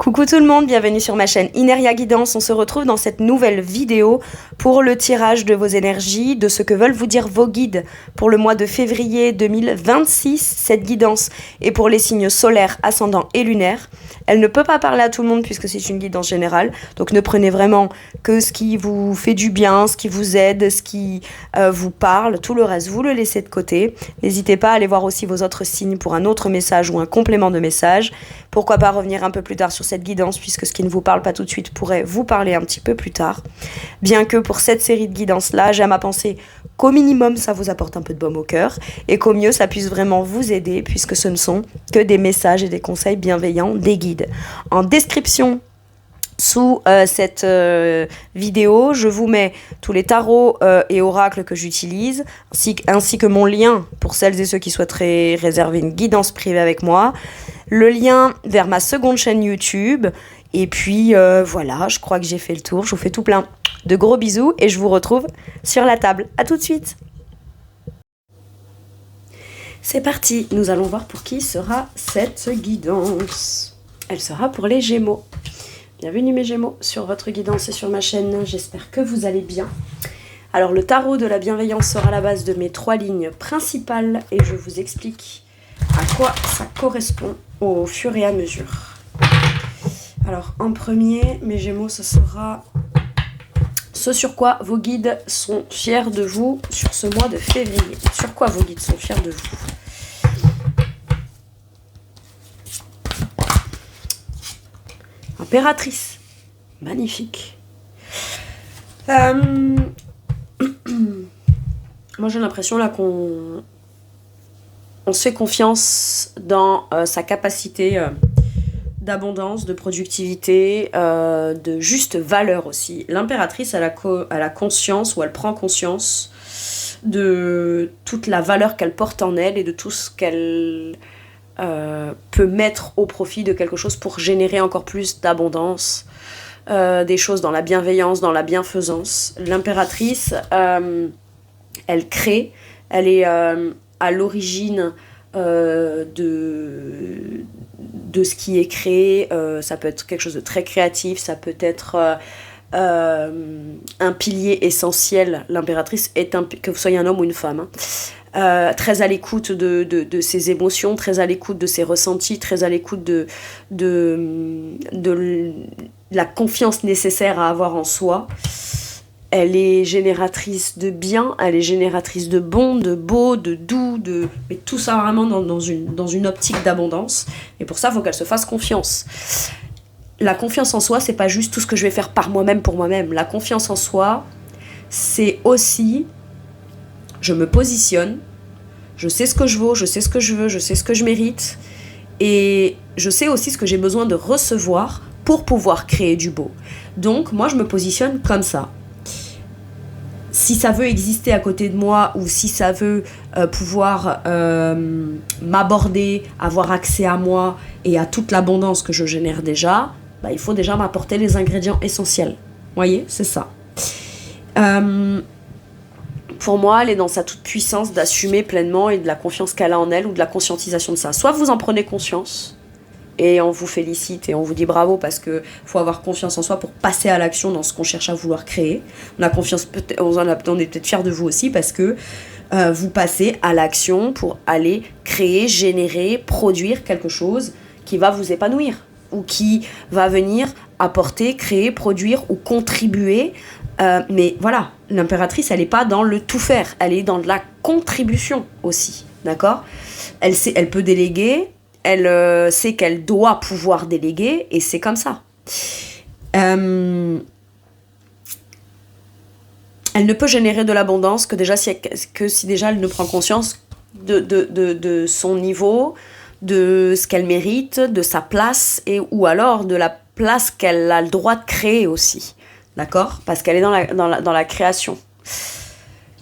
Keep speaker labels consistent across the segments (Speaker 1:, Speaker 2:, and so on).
Speaker 1: Coucou tout le monde, bienvenue sur ma chaîne Ineria Guidance. On se retrouve dans cette nouvelle vidéo pour le tirage de vos énergies, de ce que veulent vous dire vos guides pour le mois de février 2026. Cette guidance est pour les signes solaires, ascendants et lunaires. Elle ne peut pas parler à tout le monde puisque c'est une guidance générale. Donc ne prenez vraiment que ce qui vous fait du bien, ce qui vous aide, ce qui vous parle. Tout le reste, vous le laissez de côté. N'hésitez pas à aller voir aussi vos autres signes pour un autre message ou un complément de message. Pourquoi pas revenir un peu plus tard sur cette guidance puisque ce qui ne vous parle pas tout de suite pourrait vous parler un petit peu plus tard. Bien que pour cette série de guidances-là, j'aime à penser qu'au minimum ça vous apporte un peu de baume au cœur et qu'au mieux ça puisse vraiment vous aider puisque ce ne sont que des messages et des conseils bienveillants des guides. En description sous cette vidéo, je vous mets tous les tarots et oracles que j'utilise, ainsi que mon lien pour celles et ceux qui souhaiteraient réserver une guidance privée avec moi, le lien vers ma seconde chaîne YouTube, et puis voilà, je crois que j'ai fait le tour. Je vous fais tout plein de gros bisous et je vous retrouve sur la table. À tout de suite. C'est parti, nous allons voir pour qui sera cette guidance. Elle sera pour les Gémeaux. Bienvenue mes Gémeaux sur votre guidance et sur ma chaîne, j'espère que vous allez bien. Alors le tarot de la bienveillance sera la base de mes 3 lignes principales et je vous explique à quoi ça correspond au fur et à mesure. Alors en premier, mes Gémeaux, ce sera ce sur quoi vos guides sont fiers de vous sur ce mois de février. Sur quoi vos guides sont fiers de vous? Impératrice, magnifique. Moi j'ai l'impression là qu'on se fait confiance dans sa capacité d'abondance, de productivité, de juste valeur aussi. L'impératrice, elle a conscience, ou elle prend conscience de toute la valeur qu'elle porte en elle et de tout ce qu'elle peut mettre au profit de quelque chose pour générer encore plus d'abondance, des choses dans la bienveillance, dans la bienfaisance. L'impératrice, elle crée, elle est à l'origine de ce qui est créé. Ça peut être quelque chose de très créatif, ça peut être un pilier essentiel. L'impératrice est que vous soyez un homme ou une femme, hein. Très à l'écoute de ses émotions, très à l'écoute de ses ressentis, très à l'écoute de la confiance nécessaire à avoir en soi. Elle est génératrice de bien, elle est génératrice de bon, de beau, de doux, mais tout ça vraiment dans une optique d'abondance. Et pour ça, il faut qu'elle se fasse confiance. La confiance en soi, c'est pas juste tout ce que je vais faire par moi-même pour moi-même. La confiance en soi, c'est aussi je me positionne, je sais ce que je vaux, je sais ce que je veux, je sais ce que je mérite et je sais aussi ce que j'ai besoin de recevoir pour pouvoir créer du beau. Donc moi je me positionne comme ça. Si ça veut exister à côté de moi ou si ça veut pouvoir m'aborder, avoir accès à moi et à toute l'abondance que je génère déjà, il faut déjà m'apporter les ingrédients essentiels. Vous voyez, c'est ça. Pour moi, elle est dans sa toute puissance d'assumer pleinement et de la confiance qu'elle a en elle ou de la conscientisation de ça. Soit vous en prenez conscience et on vous félicite et on vous dit bravo parce qu'il faut avoir confiance en soi pour passer à l'action dans ce qu'on cherche à vouloir créer. On a confiance, on est peut-être fiers de vous aussi parce que vous passez à l'action pour aller créer, générer, produire quelque chose qui va vous épanouir ou qui va venir apporter, créer, produire ou contribuer. Mais voilà, l'impératrice, elle n'est pas dans le tout faire, elle est dans de la contribution aussi, d'accord ? Elle peut déléguer, elle sait qu'elle doit pouvoir déléguer, et c'est comme ça. Elle ne peut générer de l'abondance que si déjà elle ne prend conscience de son niveau, de ce qu'elle mérite, de sa place, ou alors de la place qu'elle a le droit de créer aussi. D'accord ? Parce qu'elle est dans la création.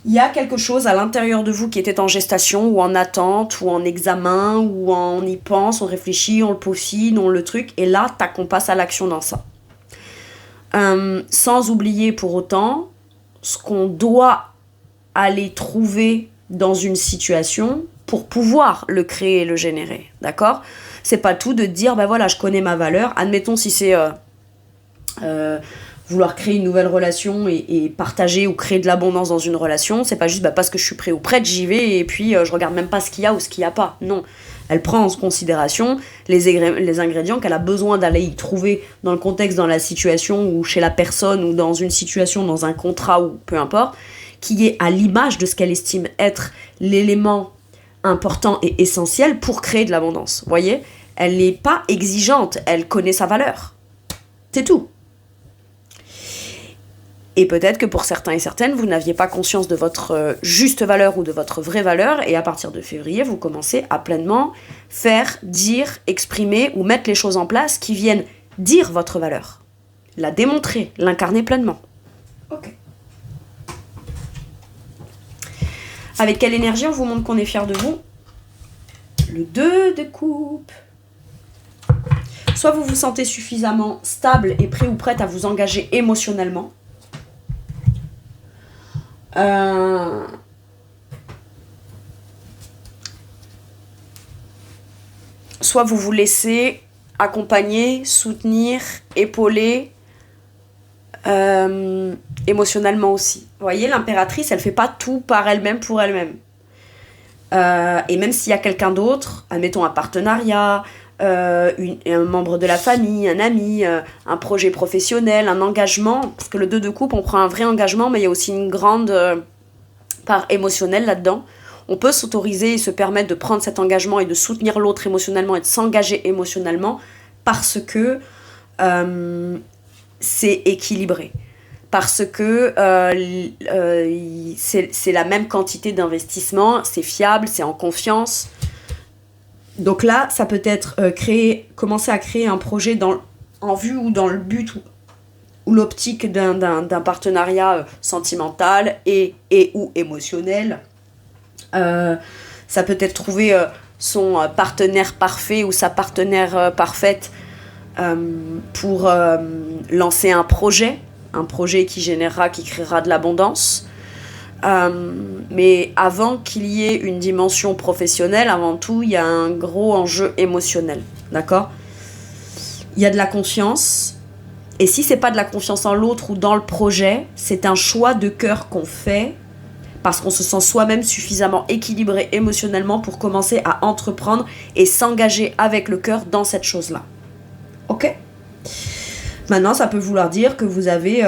Speaker 1: Il y a quelque chose à l'intérieur de vous qui était en gestation, ou en attente, ou en examen, ou on y pense, on réfléchit, on le peaufine, on le truc, et là, tac, on passe à l'action dans ça. Sans oublier pour autant ce qu'on doit aller trouver dans une situation pour pouvoir le créer et le générer. D'accord ? C'est pas tout de dire, bah voilà, je connais ma valeur. Admettons si c'est vouloir créer une nouvelle relation et partager ou créer de l'abondance dans une relation, c'est pas juste parce que je suis prêt ou prête, j'y vais et puis je regarde même pas ce qu'il y a ou ce qu'il y a pas. Non. Elle prend en considération les ingrédients qu'elle a besoin d'aller y trouver dans le contexte, dans la situation ou chez la personne ou dans une situation, dans un contrat ou peu importe, qui est à l'image de ce qu'elle estime être l'élément important et essentiel pour créer de l'abondance. Vous voyez ? Elle n'est pas exigeante, elle connaît sa valeur. C'est tout. Et peut-être que pour certains et certaines, vous n'aviez pas conscience de votre juste valeur ou de votre vraie valeur, et à partir de février, vous commencez à pleinement faire, dire, exprimer ou mettre les choses en place qui viennent dire votre valeur, la démontrer, l'incarner pleinement. Ok. Avec quelle énergie on vous montre qu'on est fier de vous ? Le 2 de coupe. Soit vous vous sentez suffisamment stable et prêt ou prête à vous engager émotionnellement. Soit vous vous laissez accompagner, soutenir, épauler émotionnellement aussi. Vous voyez, l'impératrice, elle fait pas tout par elle-même pour elle-même. Et même s'il y a quelqu'un d'autre, admettons un partenariat, un membre de la famille, un ami, un projet professionnel, un engagement, parce que le 2 de coupe, on prend un vrai engagement, mais il y a aussi une grande part émotionnelle là-dedans. On peut s'autoriser et se permettre de prendre cet engagement et de soutenir l'autre émotionnellement et de s'engager émotionnellement parce que c'est équilibré. Parce que c'est la même quantité d'investissement, c'est fiable, c'est en confiance. Donc là, ça peut être commencer à créer un projet en vue ou dans le but ou l'optique d'un partenariat sentimental et ou émotionnel. Ça peut être trouver son partenaire parfait ou sa partenaire parfaite pour lancer un projet qui créera de l'abondance. Mais avant qu'il y ait une dimension professionnelle, avant tout, il y a un gros enjeu émotionnel, d'accord ? Il y a de la confiance, et si c'est pas de la confiance en l'autre ou dans le projet, c'est un choix de cœur qu'on fait parce qu'on se sent soi-même suffisamment équilibré émotionnellement pour commencer à entreprendre et s'engager avec le cœur dans cette chose-là. Ok ? Maintenant, ça peut vouloir dire que vous avez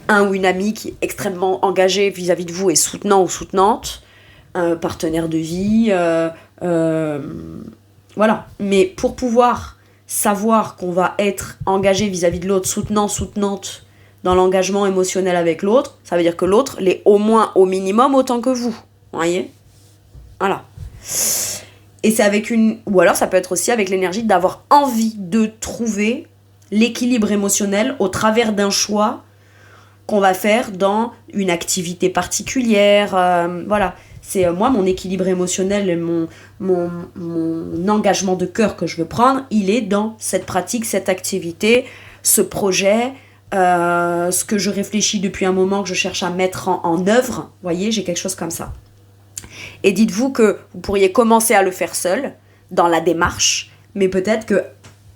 Speaker 1: un ou une amie qui est extrêmement engagée vis-à-vis de vous et soutenant ou soutenante, un partenaire de vie, voilà. Mais pour pouvoir savoir qu'on va être engagé vis-à-vis de l'autre, soutenant, soutenante dans l'engagement émotionnel avec l'autre, ça veut dire que l'autre l'est au moins, au minimum, autant que vous. Vous voyez ? Voilà. Et c'est ou alors ça peut être aussi avec l'énergie d'avoir envie de trouver l'équilibre émotionnel au travers d'un choix qu'on va faire dans une activité particulière. Voilà. C'est moi, mon équilibre émotionnel et mon engagement de cœur que je veux prendre, il est dans cette pratique, cette activité, ce projet, ce que je réfléchis depuis un moment, que je cherche à mettre en œuvre. Vous voyez, j'ai quelque chose comme ça. Et dites-vous que vous pourriez commencer à le faire seul, dans la démarche, mais peut-être que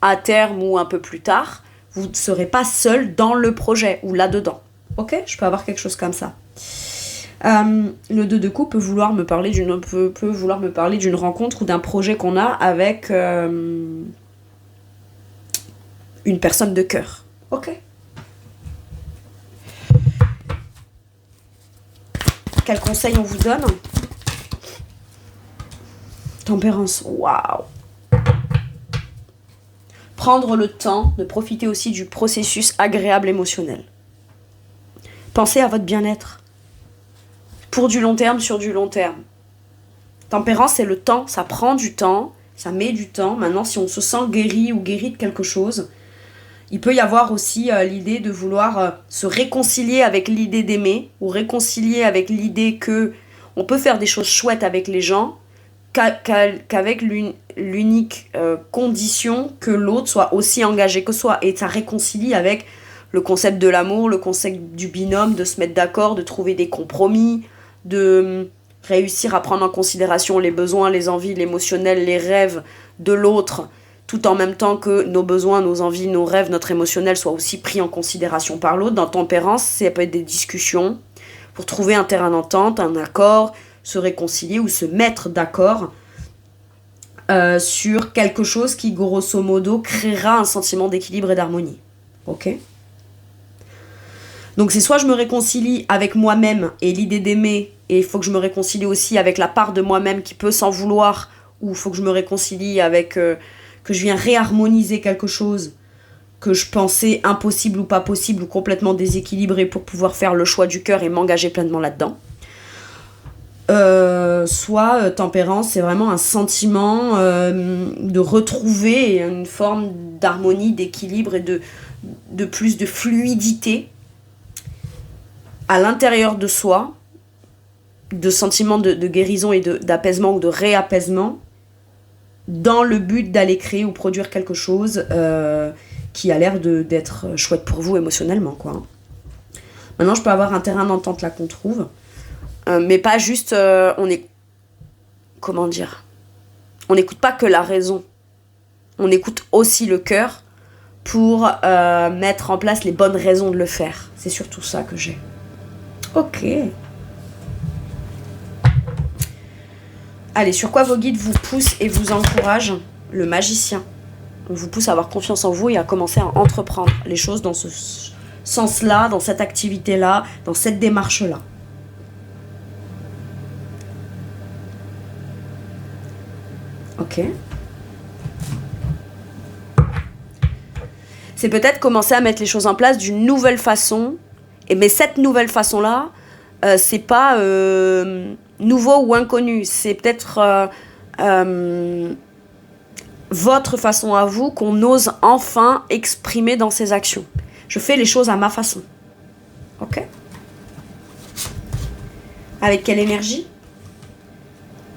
Speaker 1: à terme ou un peu plus tard, vous ne serez pas seul dans le projet ou là-dedans. Ok ? Je peux avoir quelque chose comme ça. Le 2 de coupe peut vouloir me parler d'une rencontre ou d'un projet qu'on a avec une personne de cœur. Ok ? Quel conseil on vous donne ? Tempérance, waouh ! Prendre le temps de profiter aussi du processus agréable émotionnel. Pensez à votre bien-être. Pour du long terme, sur du long terme. Tempérance, c'est le temps, ça prend du temps, ça met du temps. Maintenant, si on se sent guéri ou guéri de quelque chose, il peut y avoir aussi l'idée de vouloir se réconcilier avec l'idée d'aimer ou réconcilier avec l'idée que on peut faire des choses chouettes avec les gens qu'avec l'unique condition que l'autre soit aussi engagé que soi. Et ça réconcilie avec le concept de l'amour, le concept du binôme, de se mettre d'accord, de trouver des compromis, de réussir à prendre en considération les besoins, les envies, l'émotionnel, les rêves de l'autre, tout en même temps que nos besoins, nos envies, nos rêves, notre émotionnel soient aussi pris en considération par l'autre. Dans tempérance, ça peut être des discussions pour trouver un terrain d'entente, un accord, se réconcilier ou se mettre d'accord sur quelque chose qui, grosso modo, créera un sentiment d'équilibre et d'harmonie. Ok ? Donc c'est soit je me réconcilie avec moi-même et l'idée d'aimer, et il faut que je me réconcilie aussi avec la part de moi-même qui peut s'en vouloir, ou il faut que je me réconcilie avec... que je viens réharmoniser quelque chose que je pensais impossible ou pas possible ou complètement déséquilibré pour pouvoir faire le choix du cœur et m'engager pleinement là-dedans. Soit tempérance, c'est vraiment un sentiment de retrouver une forme d'harmonie, d'équilibre et de plus de fluidité à l'intérieur de soi, de sentiments de guérison et d'apaisement ou de réapaisement, dans le but d'aller créer ou produire quelque chose qui a l'air d'être chouette pour vous émotionnellement, quoi. Maintenant, je peux avoir un terrain d'entente là qu'on trouve, mais pas juste, on est... Comment dire ? On n'écoute pas que la raison. On écoute aussi le cœur pour mettre en place les bonnes raisons de le faire. C'est surtout ça que j'ai. Ok. Allez, sur quoi vos guides vous poussent et vous encouragent ? Le magicien. On vous pousse à avoir confiance en vous et à commencer à entreprendre les choses dans ce sens-là, dans cette activité-là, dans cette démarche-là. Ok. C'est peut-être commencer à mettre les choses en place d'une nouvelle façon. Mais cette nouvelle façon-là, c'est pas nouveau ou inconnu. C'est peut-être votre façon à vous qu'on ose enfin exprimer dans ses actions. Je fais les choses à ma façon. Ok ? Avec quelle énergie ?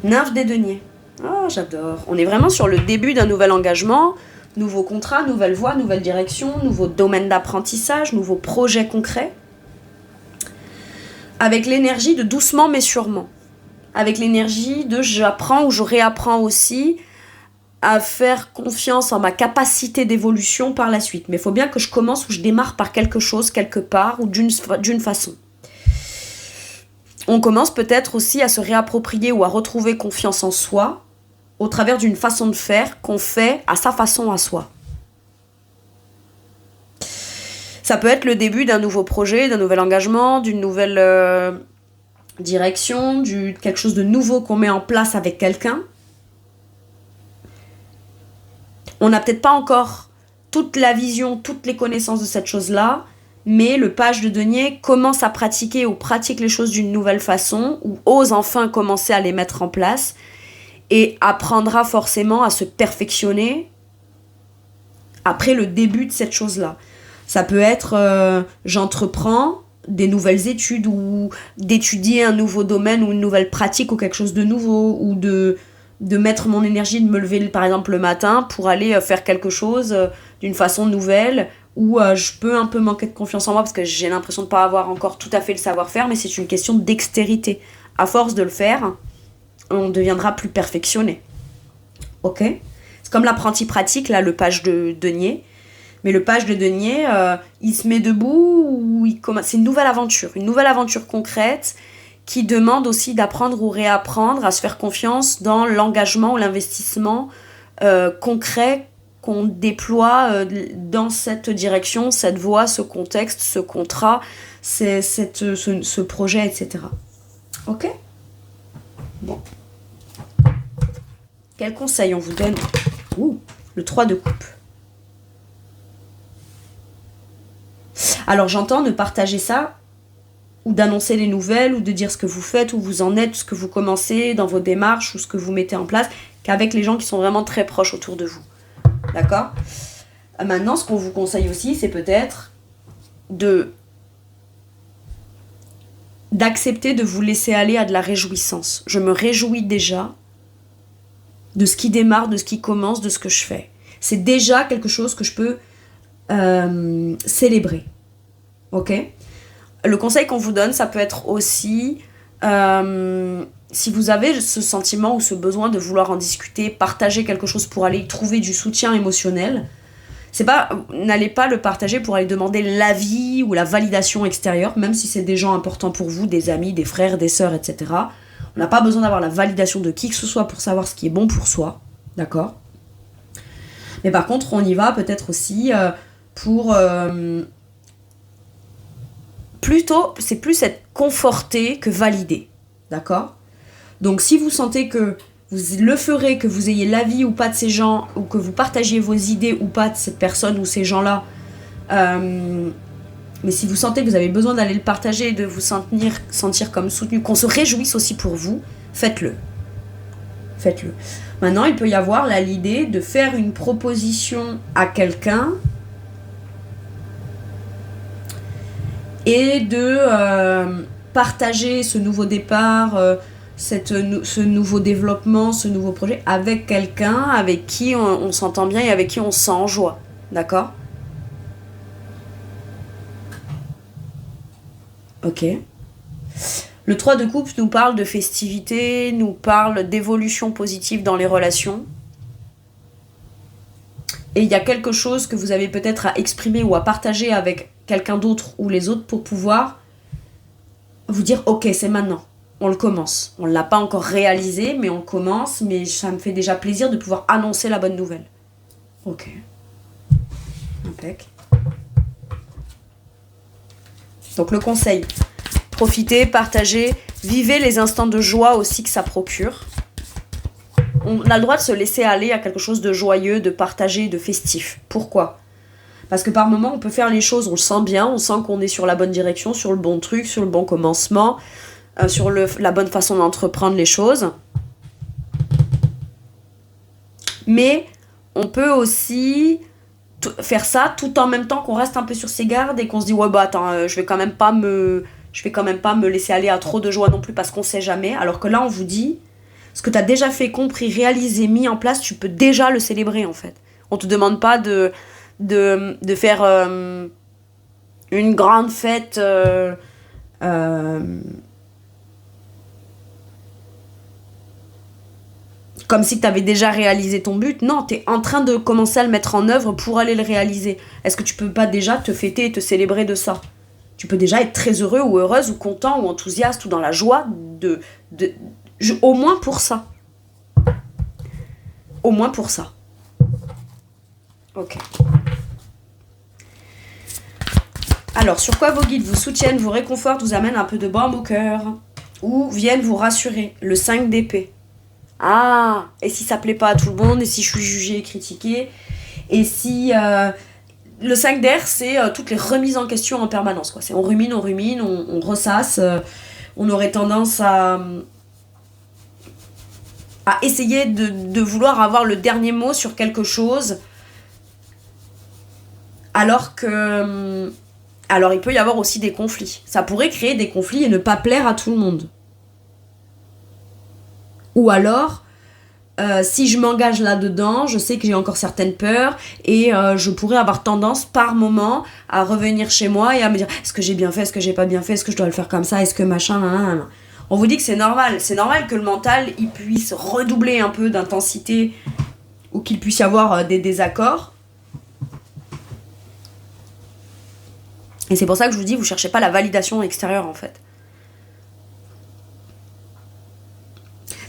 Speaker 1: Nymphe des deniers. Oh, j'adore. On est vraiment sur le début d'un nouvel engagement, nouveau contrat, nouvelle voie, nouvelle direction, nouveau domaine d'apprentissage, nouveau projet concret. Avec l'énergie de doucement mais sûrement. Avec l'énergie de j'apprends ou je réapprends aussi à faire confiance en ma capacité d'évolution par la suite. Mais il faut bien que je commence ou je démarre par quelque chose, quelque part, ou d'une façon. On commence peut-être aussi à se réapproprier ou à retrouver confiance en soi au travers d'une façon de faire qu'on fait à sa façon à soi. Ça peut être le début d'un nouveau projet, d'un nouvel engagement, d'une nouvelle direction, quelque chose de nouveau qu'on met en place avec quelqu'un. On n'a peut-être pas encore toute la vision, toutes les connaissances de cette chose-là, mais le page de denier commence à pratiquer ou pratique les choses d'une nouvelle façon, ou ose enfin commencer à les mettre en place, et apprendra forcément à se perfectionner après le début de cette chose-là. Ça peut être j'entreprends des nouvelles études ou d'étudier un nouveau domaine ou une nouvelle pratique ou quelque chose de nouveau, ou de mettre mon énergie, de me lever par exemple le matin pour aller faire quelque chose d'une façon nouvelle, où je peux un peu manquer de confiance en moi parce que j'ai l'impression de ne pas avoir encore tout à fait le savoir-faire, mais c'est une question de dextérité. À force de le faire, on deviendra plus perfectionné. Ok ? C'est comme l'apprenti pratique, là, le page de denier. Mais le page de denier, il se met debout, ou c'est une nouvelle aventure concrète qui demande aussi d'apprendre ou réapprendre à se faire confiance dans l'engagement ou l'investissement concret qu'on déploie dans cette direction, cette voie, ce contexte, ce contrat, ce projet, etc. Ok ? Bon. Quel conseil on vous donne ? Le 3 de coupe. Alors j'entends de partager ça, ou d'annoncer les nouvelles, ou de dire ce que vous faites, où vous en êtes, ce que vous commencez dans vos démarches, ou ce que vous mettez en place, qu'avec les gens qui sont vraiment très proches autour de vous. D'accord ? Maintenant, ce qu'on vous conseille aussi, c'est peut-être d'accepter de vous laisser aller à de la réjouissance. Je me réjouis déjà de ce qui démarre, de ce qui commence, de ce que je fais. C'est déjà quelque chose que je peux célébrer. Ok ? Le conseil qu'on vous donne, ça peut être aussi si vous avez ce sentiment ou ce besoin de vouloir en discuter, partager quelque chose pour aller trouver du soutien émotionnel, n'allez pas le partager pour aller demander l'avis ou la validation extérieure, même si c'est des gens importants pour vous, des amis, des frères, des sœurs, etc. On n'a pas besoin d'avoir la validation de qui que ce soit pour savoir ce qui est bon pour soi, d'accord ? Mais par contre, on y va peut-être aussi pour... c'est plus être conforté que validé, d'accord ? Donc si vous sentez que vous le ferez, que vous ayez l'avis ou pas de ces gens, ou que vous partagiez vos idées ou pas de cette personne ou ces gens-là, mais si vous sentez que vous avez besoin d'aller le partager et de vous sentir comme soutenu, qu'on se réjouisse aussi pour vous, faites-le. Faites-le. Maintenant, il peut y avoir l'idée de faire une proposition à quelqu'un et de partager ce nouveau départ, ce nouveau développement, ce nouveau projet avec quelqu'un avec qui on s'entend bien et avec qui on se sent en joie. D'accord ? Ok. Le 3 de coupe nous parle de festivité, nous parle d'évolution positive dans les relations. Et il y a quelque chose que vous avez peut-être à exprimer ou à partager avec quelqu'un d'autre ou les autres pour pouvoir vous dire « Ok, c'est maintenant, on le commence. On ne l'a pas encore réalisé, mais on commence, mais ça me fait déjà plaisir de pouvoir annoncer la bonne nouvelle. » Ok. Impec. Donc le conseil, profitez, partagez, vivez les instants de joie aussi que ça procure. On a le droit de se laisser aller à quelque chose de joyeux, de partagé, de festif. Pourquoi ? Parce que par moments, on peut faire les choses, on le sent bien, on sent qu'on est sur la bonne direction, sur le bon truc, sur le bon commencement, sur la bonne façon d'entreprendre les choses. Mais on peut aussi faire ça tout en même temps qu'on reste un peu sur ses gardes et qu'on se dit ouais bah attends, je vais quand même pas me laisser aller à trop de joie non plus parce qu'on sait jamais. Alors que là on vous dit ce que tu as déjà fait, compris, réalisé, mis en place, tu peux déjà le célébrer en fait. On te demande pas de faire une grande fête comme si tu avais déjà réalisé ton but. Non, tu es en train de commencer à le mettre en œuvre pour aller le réaliser. Est-ce que tu peux pas déjà te fêter et te célébrer de ça ? Tu peux déjà être très heureux ou heureuse ou content ou enthousiaste ou dans la joie au moins pour ça. Au moins pour ça. Ok. Alors, sur quoi vos guides vous soutiennent, vous réconfortent, vous amènent un peu de baume au cœur ou viennent vous rassurer ? Le 5 d'épée. Ah, et si ça plaît pas à tout le monde, et si je suis jugée et critiquée, et si... le 5 d'air, c'est toutes les remises en question en permanence, quoi. C'est on rumine, on ressasse, on aurait tendance à essayer de vouloir avoir le dernier mot sur quelque chose, alors il peut y avoir aussi des conflits. Ça pourrait créer des conflits et ne pas plaire à tout le monde. Ou alors, si je m'engage là-dedans, je sais que j'ai encore certaines peurs et je pourrais avoir tendance par moment à revenir chez moi et à me dire est-ce que j'ai bien fait, est-ce que j'ai pas bien fait, est-ce que je dois le faire comme ça, est-ce que machin, nan. On vous dit que c'est normal que le mental il puisse redoubler un peu d'intensité ou qu'il puisse y avoir des désaccords. Et c'est pour ça que je vous dis, vous cherchez pas la validation extérieure en fait.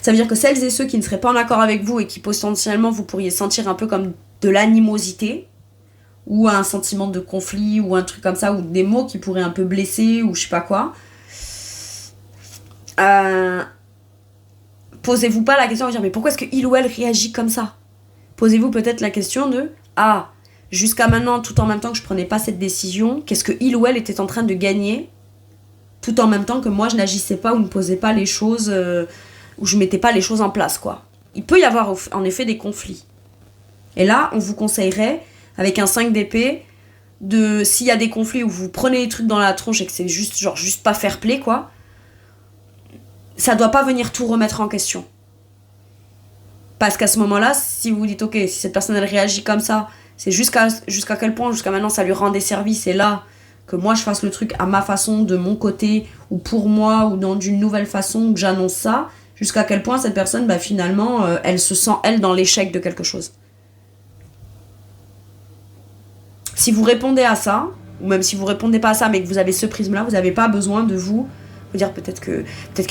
Speaker 1: Ça veut dire que celles et ceux qui ne seraient pas en accord avec vous et qui potentiellement vous pourriez sentir un peu comme de l'animosité ou un sentiment de conflit ou un truc comme ça ou des mots qui pourraient un peu blesser ou je sais pas quoi, posez-vous pas la question de dire mais pourquoi est-ce que il ou elle réagit comme ça ? Posez-vous peut-être la question de jusqu'à maintenant tout en même temps que je prenais pas cette décision, qu'est-ce que il ou elle était en train de gagner tout en même temps que moi je n'agissais pas ou ne posais pas les choses où je mettais pas les choses en place, quoi. Il peut y avoir en effet des conflits. Et là, on vous conseillerait, avec un 5 d'épée, s'il y a des conflits où vous prenez les trucs dans la tronche et que c'est juste pas fair play, quoi, ça doit pas venir tout remettre en question. Parce qu'à ce moment-là, si vous vous dites, ok, si cette personne elle réagit comme ça, c'est jusqu'à quel point, jusqu'à maintenant, ça lui rend des services, et là, que moi je fasse le truc à ma façon, de mon côté, ou pour moi, ou d'une nouvelle façon, que j'annonce ça, Jusqu'à quel point cette personne, bah, finalement, elle se sent, elle, dans l'échec de quelque chose. Si vous répondez à ça, ou même si vous répondez pas à ça, mais que vous avez ce prisme-là, vous n'avez pas besoin de vous dire peut-être que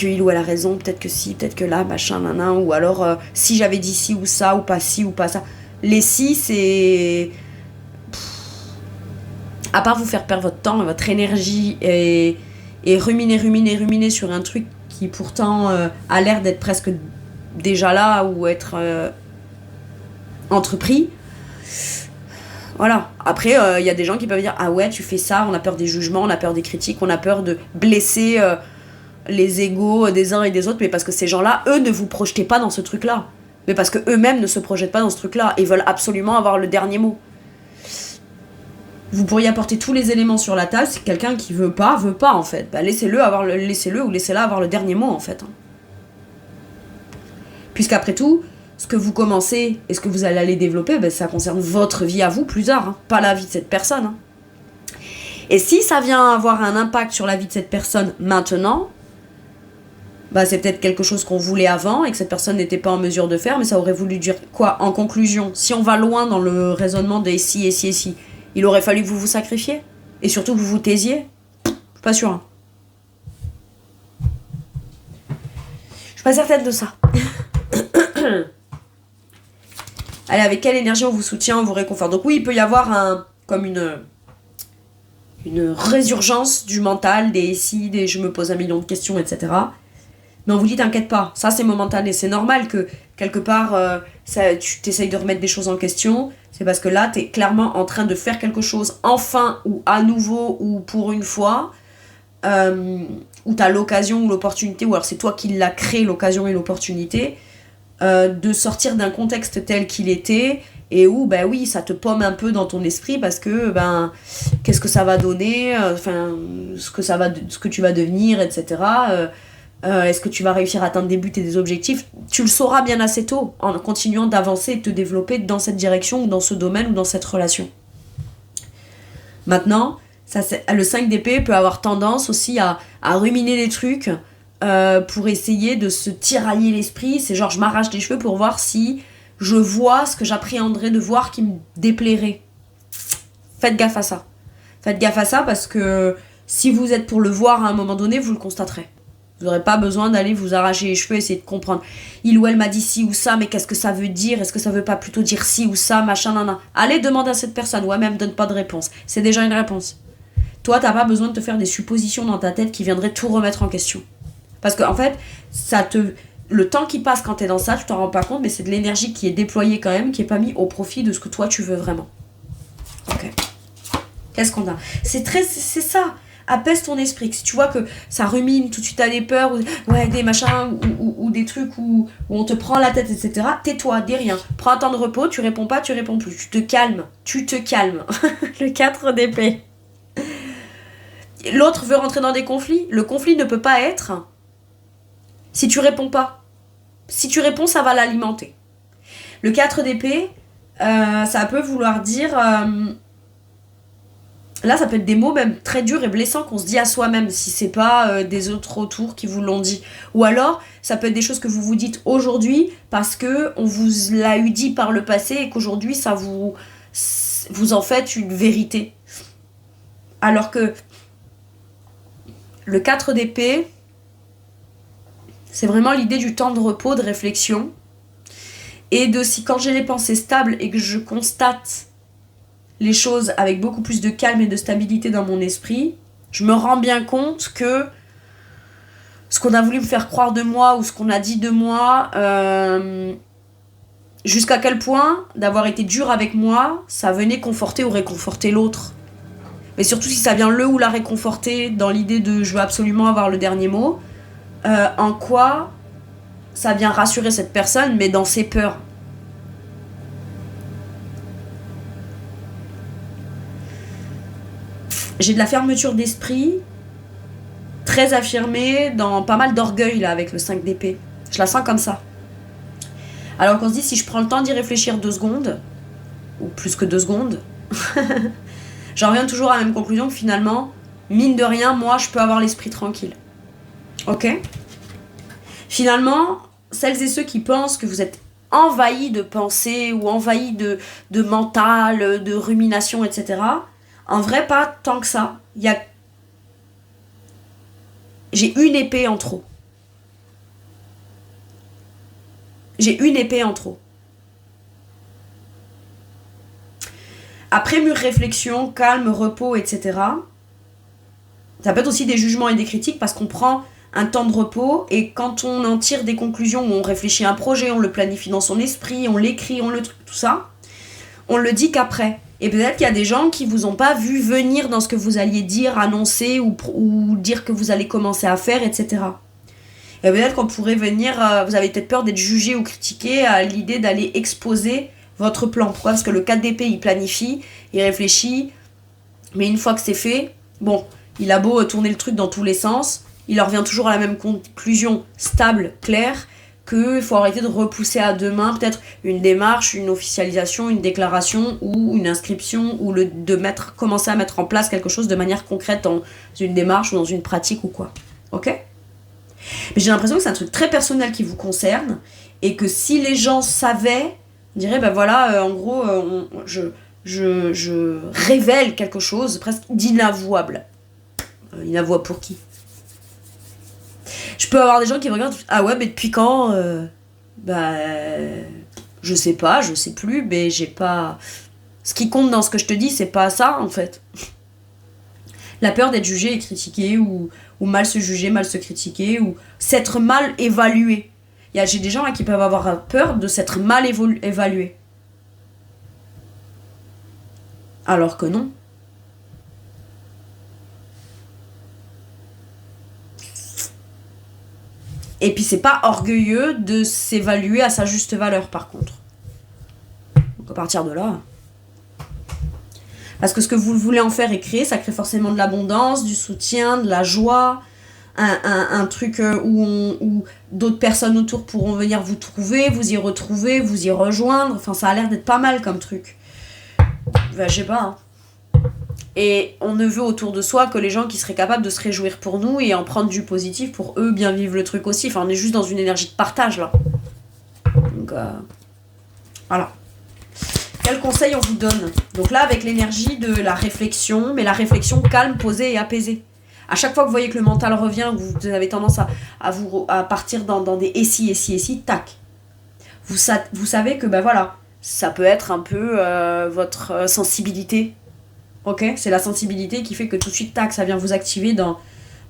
Speaker 1: il ou elle a raison, peut-être que si, peut-être que là, machin, nanan, ou alors si j'avais dit ci ou ça, ou pas ci ou pas ça. Les si, c'est... À part vous faire perdre votre temps, votre énergie, et ruminer sur un truc qui pourtant a l'air d'être presque déjà là, ou être entrepris. Voilà. Après, y a des gens qui peuvent dire « Ah ouais, tu fais ça, on a peur des jugements, on a peur des critiques, on a peur de blesser les égos des uns et des autres. » Mais parce que ces gens-là, eux, ne vous projetez pas dans ce truc-là. Mais parce qu'eux-mêmes ne se projettent pas dans ce truc-là. Et veulent absolument avoir le dernier mot. Vous pourriez apporter tous les éléments sur la table. Si quelqu'un qui veut pas en fait. Bah, laissez-le ou laissez-la avoir le dernier mot en fait. Puisqu'après tout... ce que vous commencez et ce que vous allez aller développer, ben, ça concerne votre vie à vous plus tard, pas la vie de cette personne. Et si ça vient avoir un impact sur la vie de cette personne maintenant, ben, c'est peut-être quelque chose qu'on voulait avant et que cette personne n'était pas en mesure de faire, mais ça aurait voulu dire quoi en conclusion? Si on va loin dans le raisonnement de si, il aurait fallu que vous vous sacrifiez et surtout que vous vous taisiez. Je suis pas sûre. Je suis pas certaine de ça. Allez, avec quelle énergie on vous soutient, on vous réconforte. Donc oui, il peut y avoir comme une résurgence du mental, des si, des je me pose 1 million de questions, etc. Mais on vous dit, t'inquiète pas, ça c'est momentané. C'est normal que, quelque part, tu t'essayes de remettre des choses en question. C'est parce que là, t'es clairement en train de faire quelque chose, enfin, ou à nouveau, ou pour une fois, où t'as l'occasion ou l'opportunité, ou alors c'est toi qui l'as créé, l'occasion et l'opportunité, de sortir d'un contexte tel qu'il était et où ben oui ça te pomme un peu dans ton esprit parce que ben qu'est-ce que ça va donner, ce que tu vas devenir, etc. Est-ce que tu vas réussir à atteindre des buts et des objectifs? Tu le sauras bien assez tôt en continuant d'avancer et de te développer dans cette direction ou dans ce domaine ou dans cette relation. Maintenant le 5 d'épée peut avoir tendance aussi à ruminer les trucs pour essayer de se tirailler l'esprit. C'est genre je m'arrache les cheveux pour voir si je vois ce que j'appréhenderais de voir qui me déplairait. Faites gaffe à ça. Faites gaffe à ça parce que si vous êtes pour le voir à un moment donné, vous le constaterez. Vous n'aurez pas besoin d'aller vous arracher les cheveux et essayer de comprendre. Il ou elle m'a dit ci ou ça, mais qu'est-ce que ça veut dire? Est-ce que ça veut pas plutôt dire ci ou ça, machin, nan. Allez demander à cette personne. Ouais, même donne pas de réponse. C'est déjà une réponse. Toi, t'as pas besoin de te faire des suppositions dans ta tête qui viendraient tout remettre en question. Parce qu'en fait, le temps qui passe quand t'es dans ça, tu t'en rends pas compte, mais c'est de l'énergie qui est déployée quand même, qui est pas mis au profit de ce que toi tu veux vraiment. Ok. Qu'est-ce qu'on a? C'est ça. Apaise ton esprit. Si tu vois que ça rumine, tout de suite t'as des peurs, ou des machins, ou des trucs où on te prend la tête, etc. Tais-toi, dis rien. Prends un temps de repos, tu réponds pas, tu réponds plus. Tu te calmes. Le 4 d'épée. L'autre veut rentrer dans des conflits. Le conflit ne peut pas être si tu réponds pas. Si tu réponds, ça va l'alimenter. Le 4 d'épée, ça peut vouloir dire... là, ça peut être des mots même très durs et blessants qu'on se dit à soi-même, si c'est pas des autres autour qui vous l'ont dit. Ou alors, ça peut être des choses que vous vous dites aujourd'hui parce que on vous l'a eu dit par le passé et qu'aujourd'hui, ça vous en faites une vérité. Alors que le 4 d'épée... c'est vraiment l'idée du temps de repos, de réflexion. Et de si quand j'ai les pensées stables et que je constate les choses avec beaucoup plus de calme et de stabilité dans mon esprit, je me rends bien compte que ce qu'on a voulu me faire croire de moi ou ce qu'on a dit de moi, jusqu'à quel point d'avoir été dur avec moi, ça venait conforter ou réconforter l'autre. Mais surtout si ça vient le ou la réconforter dans l'idée de je veux absolument avoir le dernier mot, en quoi ça vient rassurer cette personne, mais dans ses peurs. J'ai de la fermeture d'esprit, très affirmée, dans pas mal d'orgueil là avec le 5 d'épée. Je la sens comme ça. Alors qu'on se dit, si je prends le temps d'y réfléchir 2 secondes, ou plus que 2 secondes, j'en reviens toujours à la même conclusion que finalement, mine de rien, moi, je peux avoir l'esprit tranquille. Ok ? Finalement, celles et ceux qui pensent que vous êtes envahis de pensées ou envahis de mental, de rumination, etc., en vrai, pas tant que ça. J'ai une épée en trop. J'ai une épée en trop. Après mûre réflexion, calme, repos, etc., ça peut être aussi des jugements et des critiques parce qu'on prend un temps de repos et quand on en tire des conclusions, on réfléchit à un projet, on le planifie dans son esprit, on l'écrit, on le truc, tout ça, on le dit qu'après. Et peut-être qu'il y a des gens qui vous ont pas vu venir dans ce que vous alliez dire, annoncer ou dire que vous allez commencer à faire, etc. Et peut-être qu'on pourrait venir, vous avez peut-être peur d'être jugé ou critiqué à l'idée d'aller exposer votre plan. Pourquoi ? Parce que le 4 d'épée, il planifie, il réfléchit, mais une fois que c'est fait, bon, il a beau tourner le truc dans tous les sens, il en revient toujours à la même conclusion stable, claire, qu'il faut arrêter de repousser à demain peut-être une démarche, une officialisation, une déclaration ou une inscription ou commencer à mettre en place quelque chose de manière concrète dans une démarche ou dans une pratique ou quoi. Ok ? Mais j'ai l'impression que c'est un truc très personnel qui vous concerne et que si les gens savaient, on dirait ben voilà, en gros, je révèle quelque chose presque d'inavouable. Inavouable pour qui ? Je peux avoir des gens qui me regardent, ah ouais, mais depuis quand je sais pas, je sais plus, mais j'ai pas... Ce qui compte dans ce que je te dis, c'est pas ça, en fait. La peur d'être jugé et critiqué, ou mal se juger, mal se critiquer, ou s'être mal évalué. J'ai des gens là qui peuvent avoir peur de s'être mal évalué. Alors que non. Et puis c'est pas orgueilleux de s'évaluer à sa juste valeur par contre. Donc à partir de là... Parce que ce que vous voulez en faire et créer, ça crée forcément de l'abondance, du soutien, de la joie, un truc où d'autres personnes autour pourront venir vous trouver, vous y retrouver, vous y rejoindre. Enfin, ça a l'air d'être pas mal comme truc. Je sais pas. Hein. Et on ne veut autour de soi que les gens qui seraient capables de se réjouir pour nous et en prendre du positif pour eux bien vivre le truc aussi. Enfin, on est juste dans une énergie de partage là. Donc, voilà. Quel conseil on vous donne ? Donc là, avec l'énergie de la réflexion, mais la réflexion calme, posée et apaisée. À chaque fois que vous voyez que le mental revient, vous avez tendance à partir dans des et si, tac. Vous savez que, ben voilà, ça peut être un peu votre sensibilité. Ok ? C'est la sensibilité qui fait que tout de suite, tac, ça vient vous activer dans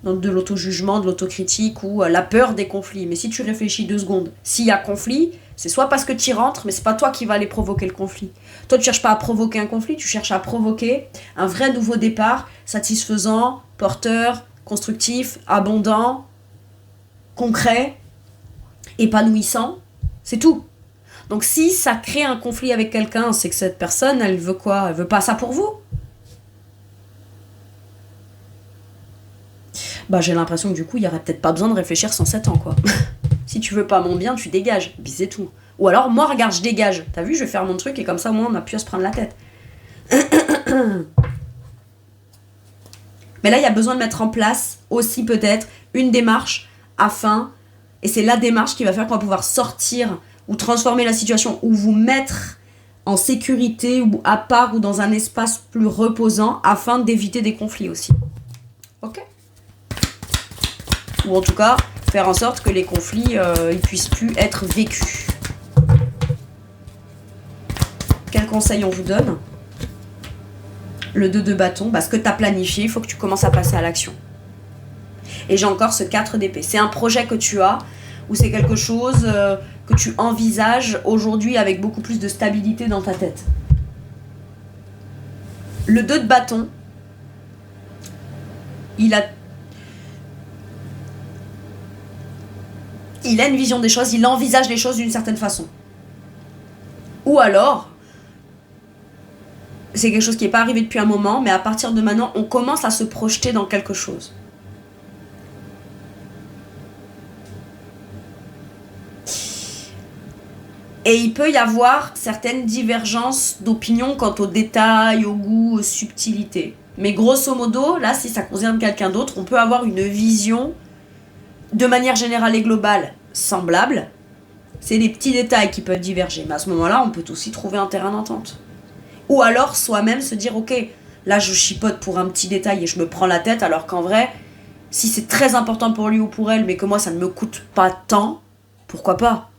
Speaker 1: de l'auto-jugement, de l'autocritique ou la peur des conflits. Mais si tu réfléchis 2 secondes, s'il y a conflit, c'est soit parce que tu y rentres, mais c'est pas toi qui vas aller provoquer le conflit. Toi, tu cherches pas à provoquer un conflit, tu cherches à provoquer un vrai nouveau départ, satisfaisant, porteur, constructif, abondant, concret, épanouissant. C'est tout. Donc si ça crée un conflit avec quelqu'un, c'est que cette personne, elle veut quoi ? Elle veut pas ça pour vous ? J'ai l'impression que du coup, il y aurait peut-être pas besoin de réfléchir 107 ans, quoi. Si tu veux pas mon bien, tu dégages. Puis c'est tout. Ou alors, moi, regarde, je dégage. T'as vu, je vais faire mon truc et comme ça, moi, on n'a plus à se prendre la tête. Mais là, il y a besoin de mettre en place aussi peut-être une démarche afin, et c'est la démarche qui va faire qu'on va pouvoir sortir ou transformer la situation ou vous mettre en sécurité ou à part ou dans un espace plus reposant afin d'éviter des conflits aussi. Ok ? Ou en tout cas, faire en sorte que les conflits ils puissent plus être vécus. Quel conseil on vous donne ? Le 2 de bâton, ce que tu as planifié, il faut que tu commences à passer à l'action. Et j'ai encore ce 4 d'épée. C'est un projet que tu as, ou c'est quelque chose que tu envisages aujourd'hui avec beaucoup plus de stabilité dans ta tête. Le 2 de bâton, il a une vision des choses, il envisage les choses d'une certaine façon. Ou alors, c'est quelque chose qui n'est pas arrivé depuis un moment, mais à partir de maintenant, on commence à se projeter dans quelque chose. Et il peut y avoir certaines divergences d'opinion quant aux détails, au goût, aux subtilités. Mais grosso modo, là, si ça concerne quelqu'un d'autre, on peut avoir une vision de manière générale et globale semblables, c'est des petits détails qui peuvent diverger. Mais à ce moment-là, on peut aussi trouver un terrain d'entente. Ou alors soi-même se dire, ok, là je chipote pour un petit détail et je me prends la tête, alors qu'en vrai, si c'est très important pour lui ou pour elle, mais que moi ça ne me coûte pas tant, pourquoi pas?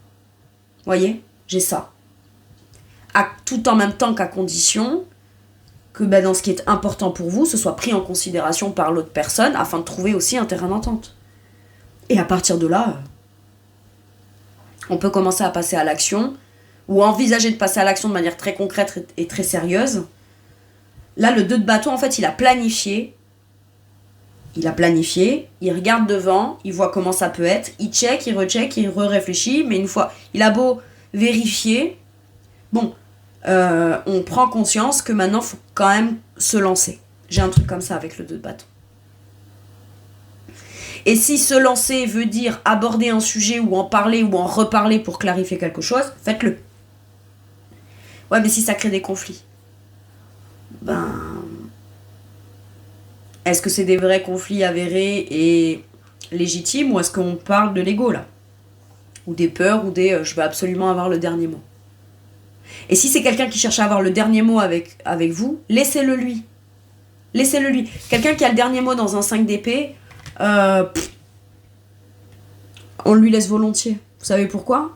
Speaker 1: Voyez, j'ai ça. Tout en même temps qu'à condition que dans ce qui est important pour vous, ce soit pris en considération par l'autre personne afin de trouver aussi un terrain d'entente. Et à partir de là, on peut commencer à passer à l'action ou envisager de passer à l'action de manière très concrète et très sérieuse. Là, le 2 de bâton, en fait, il a planifié, il regarde devant, il voit comment ça peut être, il check, il recheck, il réfléchit, mais une fois, il a beau vérifier, bon, on prend conscience que maintenant, il faut quand même se lancer. J'ai un truc comme ça avec le 2 de bâton. Et si se lancer veut dire aborder un sujet ou en parler ou en reparler pour clarifier quelque chose, faites-le. Ouais, mais si ça crée des conflits, est-ce que c'est des vrais conflits avérés et légitimes ou est-ce qu'on parle de l'ego là? Ou des peurs ou des je veux absolument avoir le dernier mot. Et si c'est quelqu'un qui cherche à avoir le dernier mot avec vous, laissez-le lui. Laissez-le lui. Quelqu'un qui a le dernier mot dans un 5 d'épée, on lui laisse volontiers. Vous savez pourquoi?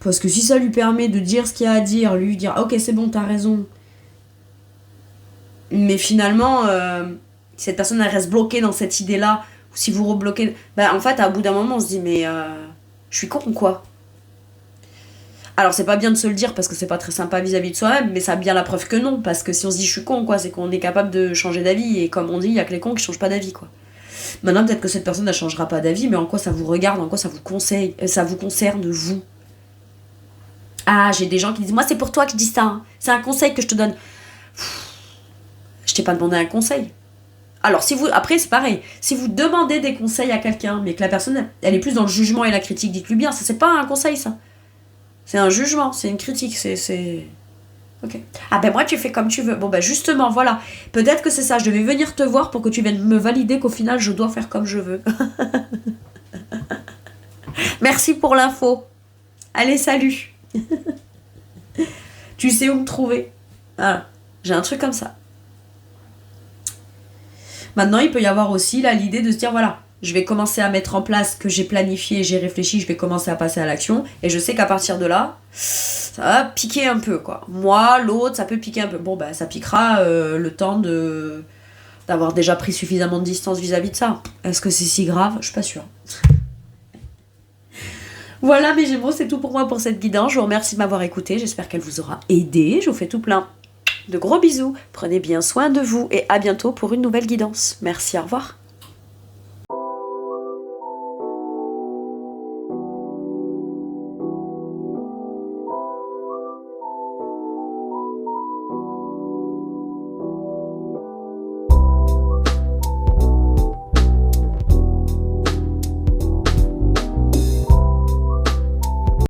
Speaker 1: Parce que si ça lui permet de dire ce qu'il y a à dire, lui dire ok c'est bon, t'as raison. Mais finalement, cette personne elle reste bloquée dans cette idée-là, ou si vous rebloquez, en fait à bout d'un moment on se dit mais je suis con ou quoi? Alors c'est pas bien de se le dire parce que c'est pas très sympa vis-à-vis de soi-même, mais ça a bien la preuve que non, parce que si on se dit je suis con quoi, c'est qu'on est capable de changer d'avis, et comme on dit, il y a que les cons qui changent pas d'avis quoi. Maintenant peut-être que cette personne ne changera pas d'avis, mais en quoi ça vous regarde, en quoi ça vous conseille, ça vous concerne vous? Ah, j'ai des gens qui disent moi c'est pour toi que je dis ça, hein. C'est un conseil que je te donne. Je t'ai pas demandé un conseil. Alors après c'est pareil, si vous demandez des conseils à quelqu'un, mais que la personne elle est plus dans le jugement et la critique, dites-lui bien, ça c'est pas un conseil ça. C'est un jugement, c'est une critique, c'est... Ok. Ah moi tu fais comme tu veux. Bon justement, voilà. Peut-être que c'est ça, je devais venir te voir pour que tu viennes me valider qu'au final je dois faire comme je veux. Merci pour l'info. Allez, salut. Tu sais où me trouver. Voilà. J'ai un truc comme ça. Maintenant, il peut y avoir aussi là l'idée de se dire, voilà, je vais commencer à mettre en place ce que j'ai planifié, j'ai réfléchi, je vais commencer à passer à l'action. Et je sais qu'à partir de là, ça va piquer un peu, quoi. Moi, l'autre, ça peut piquer un peu. Bon, ça piquera le temps d'avoir déjà pris suffisamment de distance vis-à-vis de ça. Est-ce que c'est si grave? Je suis pas sûre. Voilà mes Gémeaux, c'est tout pour moi pour cette guidance. Je vous remercie de m'avoir écouté. J'espère qu'elle vous aura aidé. Je vous fais tout plein de gros bisous. Prenez bien soin de vous et à bientôt pour une nouvelle guidance. Merci, au revoir.